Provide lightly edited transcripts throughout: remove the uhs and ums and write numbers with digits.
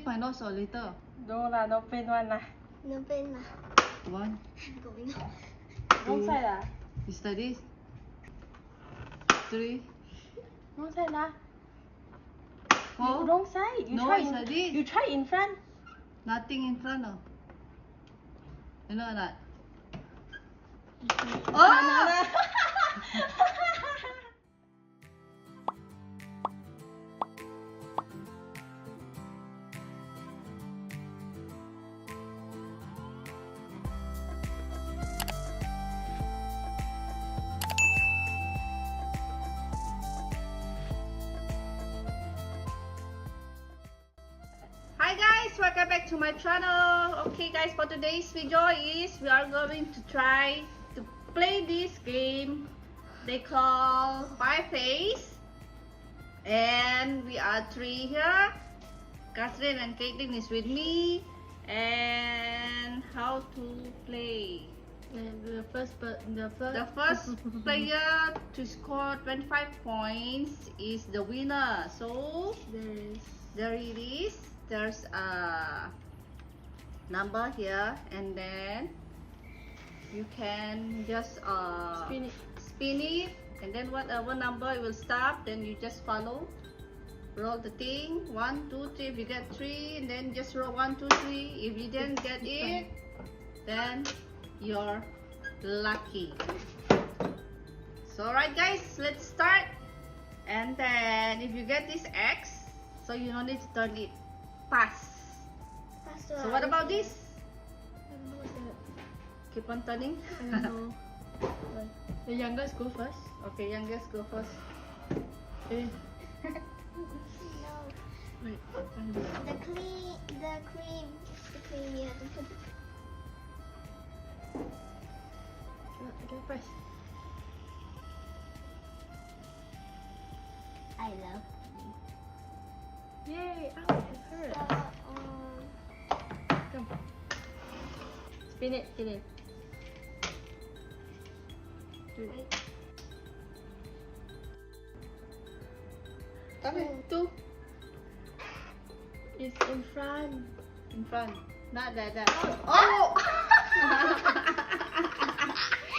clip my nose or later? No lah, no pain one lah. No pain lah. 1, Going on. Wrong side lah. it's like this. 3, Wrong side lah. 4. Wrong side. You No, try it's like this. You try in front. Nothing in front of. You know or not? Oh! Hi guys, welcome back to my channel. Okay guys, for today's video is we are going to try to play this game they call 5 Face, and we are 3 here. Catherine and Caitlin is with me. And how to play? The first The first player to score 25 points is the winner. So there it is. There's a number here, and then you can just spin it, and then whatever number it will stop, then you just follow, roll the thing 1 2 3. If you get 3, and then just roll 1 2 3. If you didn't get it, then you're lucky. So alright guys, let's start. And then if you get this X, so you don't need to turn it. Pass. So what about this? Keep on turning. The youngest go first. Okay, youngest go first. Eh. No. Wait. The cream. Yeah, the cream. Go first. I love. Yay! Ow, it hurt. Come. Spin it. Wait. Okay, 2 It's in front. in front. Not that. Oh!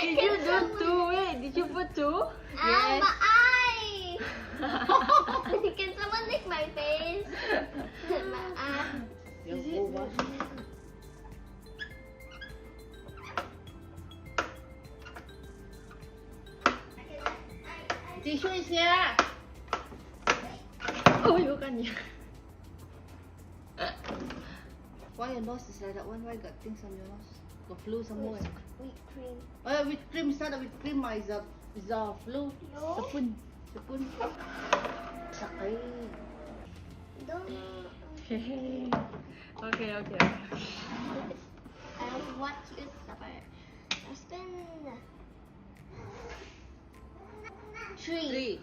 Did you do 2? Wait, did you put 2? Ah, my eye! Can someone lick my face? My eye. Is it? Tissue is here. Oh, you can. Why your nose is like that one? Why got things on your nose? Got flu somewhere. Whipped cream. Oh, with cream. It's not with cream. Is a flu. No. Sapun. Sakay. Don't. Okay. I watch you suffer. Spin. 3. 3.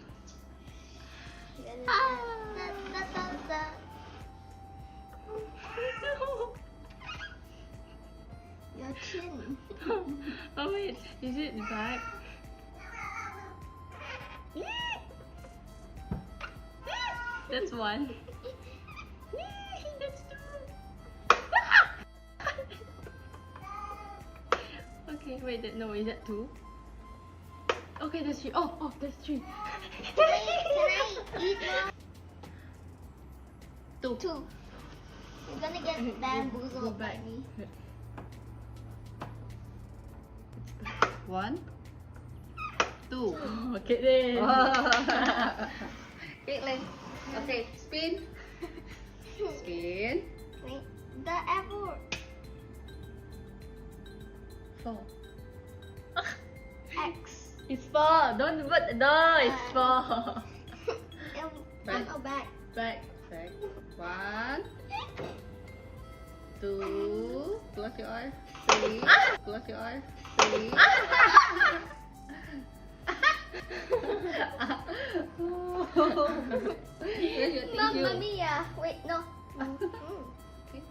Your chin. Oh wait, is it back? That's 1. That's 2. Okay, wait, no, is that 2? Okay, that's 3. Oh, that's 3. Can I eat now? 2. 2. You're gonna get bamboozled by me. 1 2. Okay then. Caitlin. Okay, spin. Spin. Wait, the apple. 4. X. It's 4. Don't put no. It's 4. Front or back? Back. 1 2. Close your eyes. 3. Close your eyes. 3. Mamma mia! Wait, no. Okay.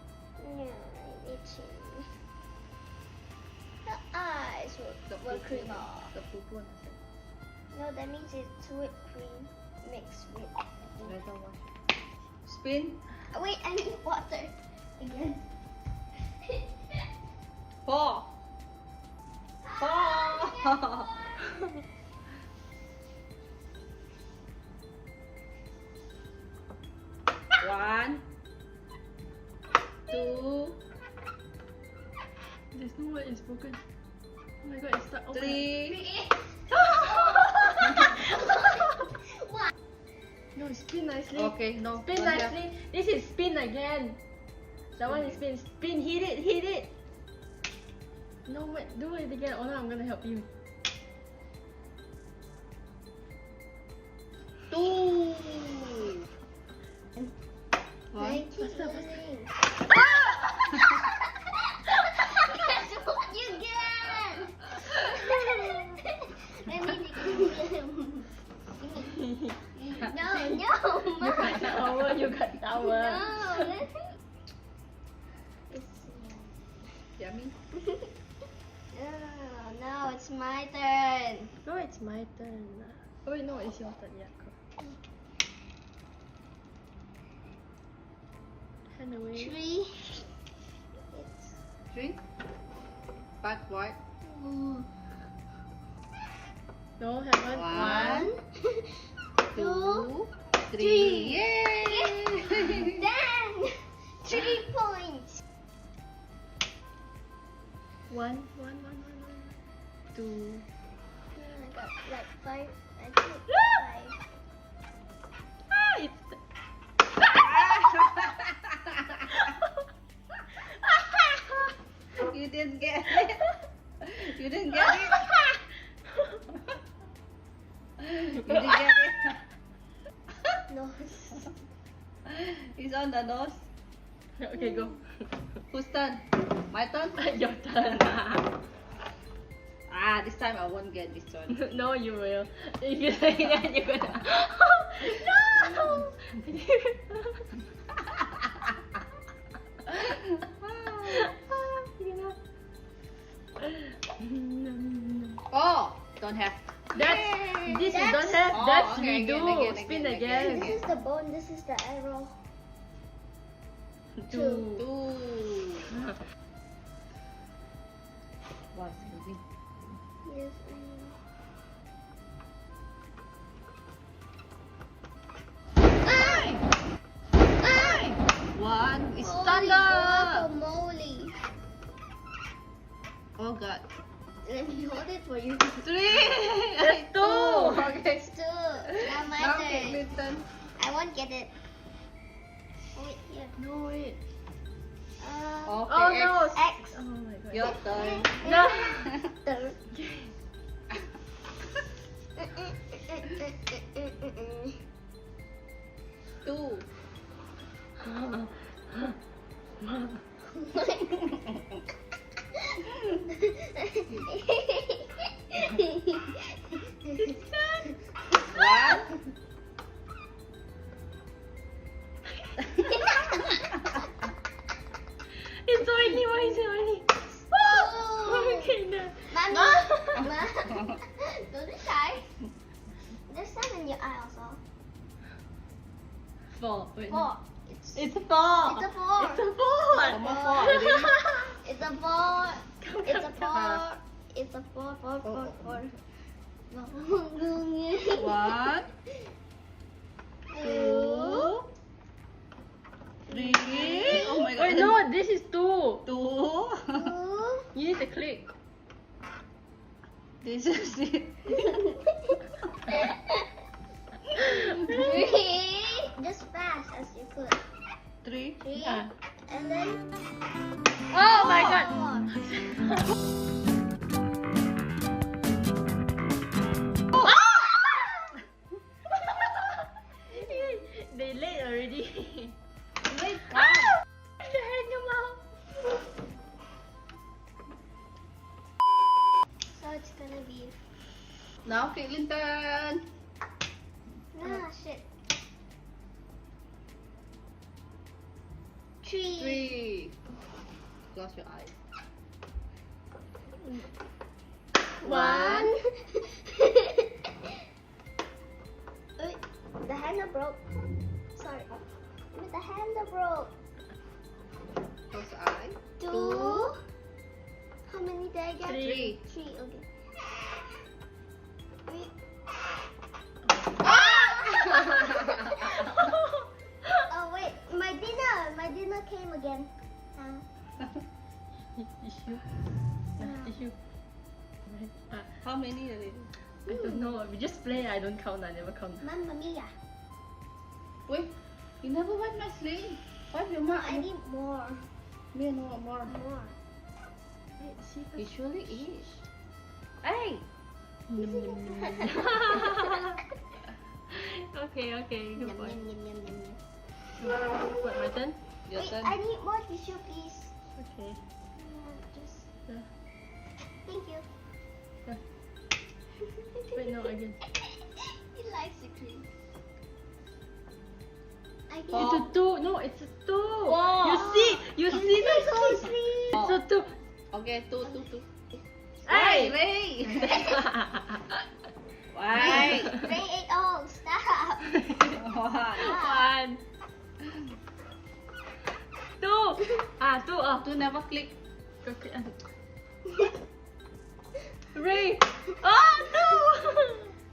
Yeah, itchy. The eyes will cream off. The poop one. No, that means it's whipped cream mixed with. Another one. Spin. Wait, I need water again. 4. 4. 1, 2, There's no word is broken. Oh my god, it's stuck. Oh my 3. What? No, spin nicely. Okay, no. Spin don't have. nicely. This is spin again. That one is spin. Spin, hit it, hit it. No, wait, do it again. Oh no, I'm gonna help you. 2. 1. I keep Faster, faster. losing. That's what you get. Let me take No, You got Mom. towel, you got towel. No. Yummy. Oh, no, it's my turn. No, it's my turn. Oh wait, no, it's your turn. Yeah, correct. Hand away. 3. 3. Back white. No, haven't. 1, 2, 3. three. Yay! Dang! 3 points. 1, 2. I got like 5. I took 5. Ah, it's. You didn't get it. You didn't get it. You didn't get it. No. It's on the nose. Okay, go. Whose turn? My turn? Your turn. This time I won't get this one. No, you will. If you say that, you're gonna. No! Oh, don't have. That's this is don't That's- have. Oh, That's okay, redo. again, Spin again, again. This is the bone, this is the arrow. 2. 2. Wow, it's moving. Yes, I know. 1 is Holy thunder. guacamole. Oh God. Let me hold it for you. 3. That's 2. Okay. It's 2. Now my Now turn. Caitlin. I won't get it. Oh, wait, here. No wait. Uh, Okay, Oh no. X. Oh my god. Your turn. No. Third. 2. One. It's oily. Why is it oily? Oh. Okay, no. Mommy. No. Ma. Don't be shy. There's some in your eye also. 4. Wait. 4. It's a 4. It's a 4. It's a 4. Come on, 4 already. It's a 4. Come, It's a come, 4. come. It's a 4, 4, 4, 4. 1, 2, 3. Oh my God. Wait, no, this is 2. 2. You need to click. This is it. 3. Just fast as you could. 3. 3. Yeah. And then. Oh my god. 4. They late already. Wait. Ah! The head in your mouth. So it's gonna be. Now Caitlin turn. Ah, shit. 3. 3. Close your eyes. 1. Wait, the handle broke. Sorry. But the handle broke. Close eye. 2. How many did I get? 3. 3. Okay. Wait. Oh wait, my dinner came again. Tissue. Tissue. How many already? I don't know. We just play. I don't count. I never count. Mamma mia. Wait, you never wipe my sleeve. Wipe your mouth. I need more. Me no more. More. Wait, see It surely is. Hey! Okay, good Yum, boy. yum, yum, yum, yum, yum. What, my turn? Your Wait, turn. I need more tissue, please. Okay. Just Yeah. thank you. Yeah. Wait, no, again. He likes the cream. I Oh. It's a 2. No, it's a 2. Wow. You see the so kiss. sweet. It's a 2. Okay, two. Hey! Ray! Why? Ray ate all. Stop. One. 2. 2. Two never click. Okay. Ray. Oh, no.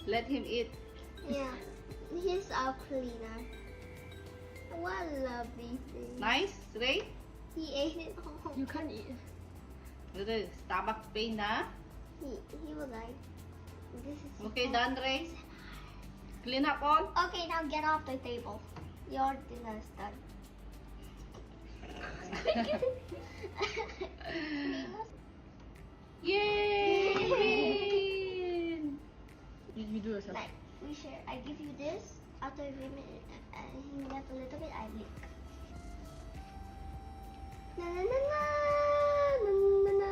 Let him eat. Yeah, he's our cleaner. What a lovely thing. Nice, Ray? He ate it all. You can't eat. This stomach pain, huh? He was like, this is. Okay, done, Ray? Clean up all? Okay, now get off the table. Your dinner is done. Yay! You do yourself. Like, we share. I give you this. After he left a little bit, I lick. Na na na na na na na.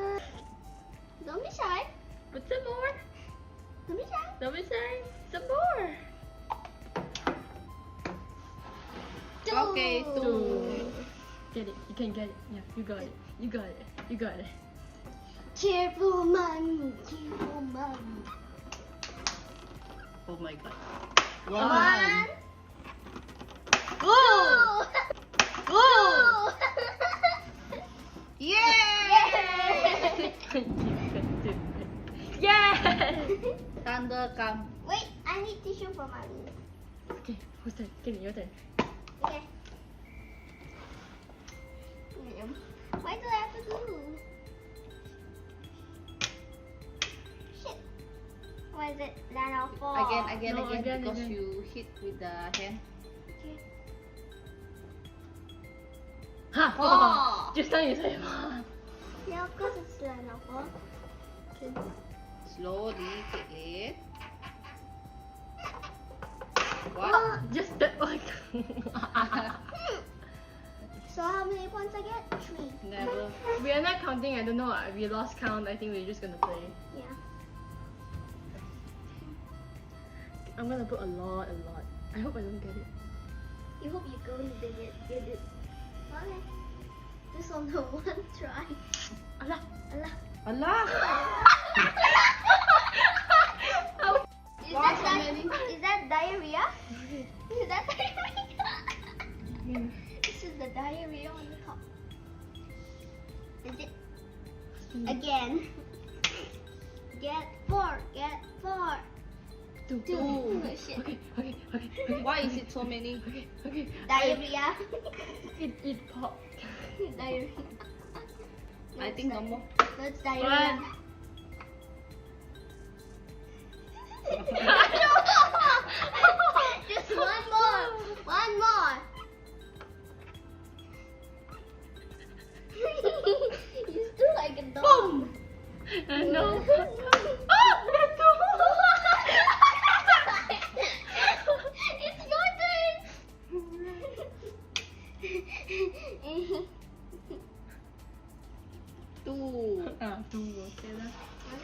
Don't be shy. Put some more. Don't be shy. Don't be shy. Some more. Okay, two. 2. Get it. You can get it. Yeah, you got it. You got it. You got it. Cheerful man, cheerful man. Oh my god. One. Go! Go! Yay! Yes! Thunder come. Wait, I need tissue for mommy. Okay, who's turn? Get it, your turn. Okay. Why do I have to glue? Shit. Why is it that I'll fall? Again, No, again, because again. you hit with the hand. Okay. Ha! Oh! Just now you said ha. Yeah, of course it's that I'll fall. Okay. Slowly take it. What? Oh. Just that one. So how many points I get? 3. Never. We are not counting. I don't know. We lost count. I think we're just gonna play. Yeah. I'm gonna put a lot. I hope I don't get it. You hope you go and get it. Okay. Just on the one try. Allah. Allah. Allah! Is Wow, that so many. is that diarrhea? Is that diarrhea? This is the diarrhea on the cup. Is it? Again. Get 4. Get 4. 2. 2. Oh, shit. Okay. Why is it so many? Okay. Diarrhea. It popped. Diarrhea. I think no more. That's diarrhea. One. Just one more. One more. You still like a dog. Boom! No. Oh, that's It's your turn. 2. 2. Okay lah.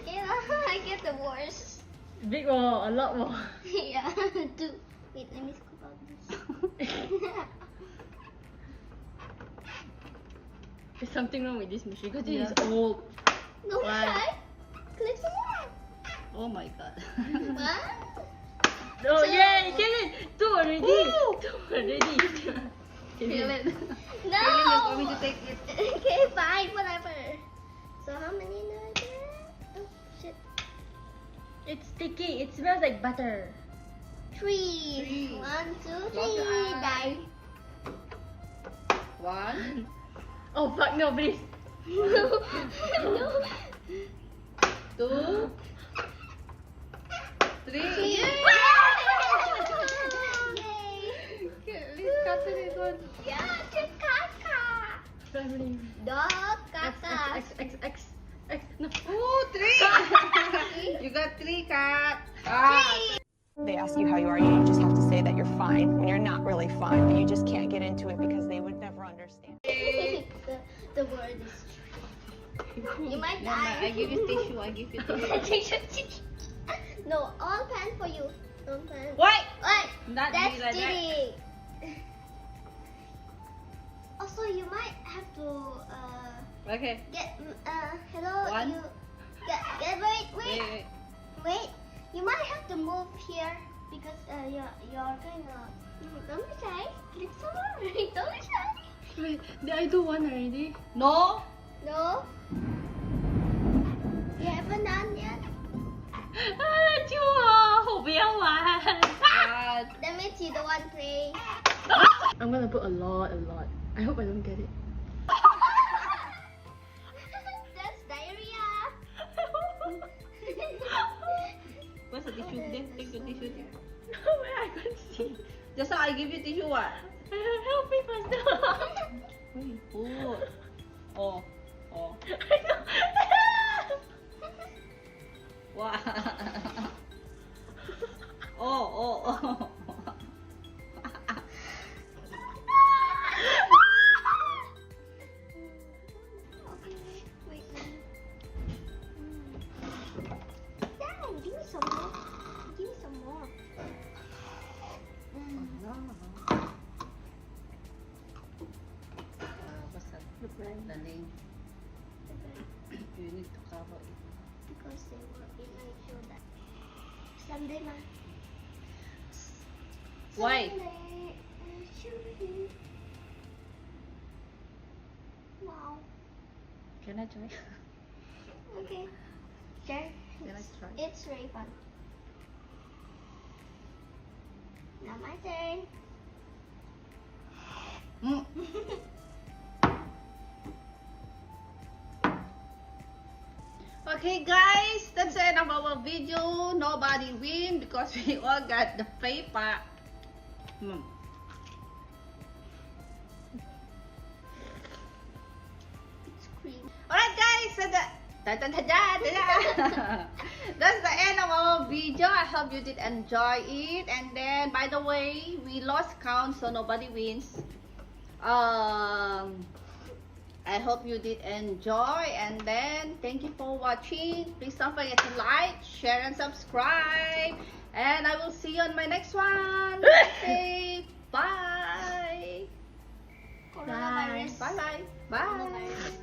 Okay, I get the worst. Big more, a lot more. Yeah, 2. Wait, let me scoop out this. There's something wrong with this machine because this Yeah. is old. No, One. try. Click some more. Oh my god. 1. Oh Two. yay, get it! 2 already. Woo! 2 already. Feel it. No. Feeling you're going to take it. Okay, fine, whatever. So how many now again? Oh shit. It's sticky. It smells like butter. Three. 1, 2, Close your 3. eyes. Die. 1, Oh fuck no, please. No. 2, 3. Yay! Yay! Okay, let's cut it one. Yeah, the kaka. Family. Dog X, kaka. X, X, X, X, X. No. Oh, 3. You got 3 cat. They ask you how you are, you just have to say that you're fine when you're not really fine, but you just can't get into it because they would never understand. The word is true. You might Mama, I die. give you tissue. I give you tissue. No, all pen for you. All pen. Wait. Wait, Not that's be like that. cheating. Also, you might have to Okay. get hello. One. You get wait. You might have to move here because you're kind of. Don't be shy. Click some more. Don't be shy. Wait, did I do one already? No. No. You haven't done yet. Chưa, không biết mà. That means you don't want to play. I'm gonna put a lot. I hope I don't get it. That's diarrhea. Where's the tissue? There, take the tissue. Where I can see. Just now I give you tissue what? Help me faster. Oh. Oh. Oh. Wow. Oh. Wait. Dad, give me some more. Give me some more. Basta. Daling. You need to cover it. Because they were in my show that Sunday ma. Why? Sunday, wow. Can I try? Okay. Sure. Can I try? It's very fun. Now my turn. Mm. Okay guys, that's the end of our video. Nobody win because we all got the paper. It's cream. Alright guys, so that's the end of our video. I hope you did enjoy it. And then, by the way, we lost count, so nobody wins. I hope you did enjoy, and then thank you for watching. Please don't forget to like, share, and subscribe. And I will see you on my next one. Okay, bye. Coronavirus. Bye. Bye. Coronavirus.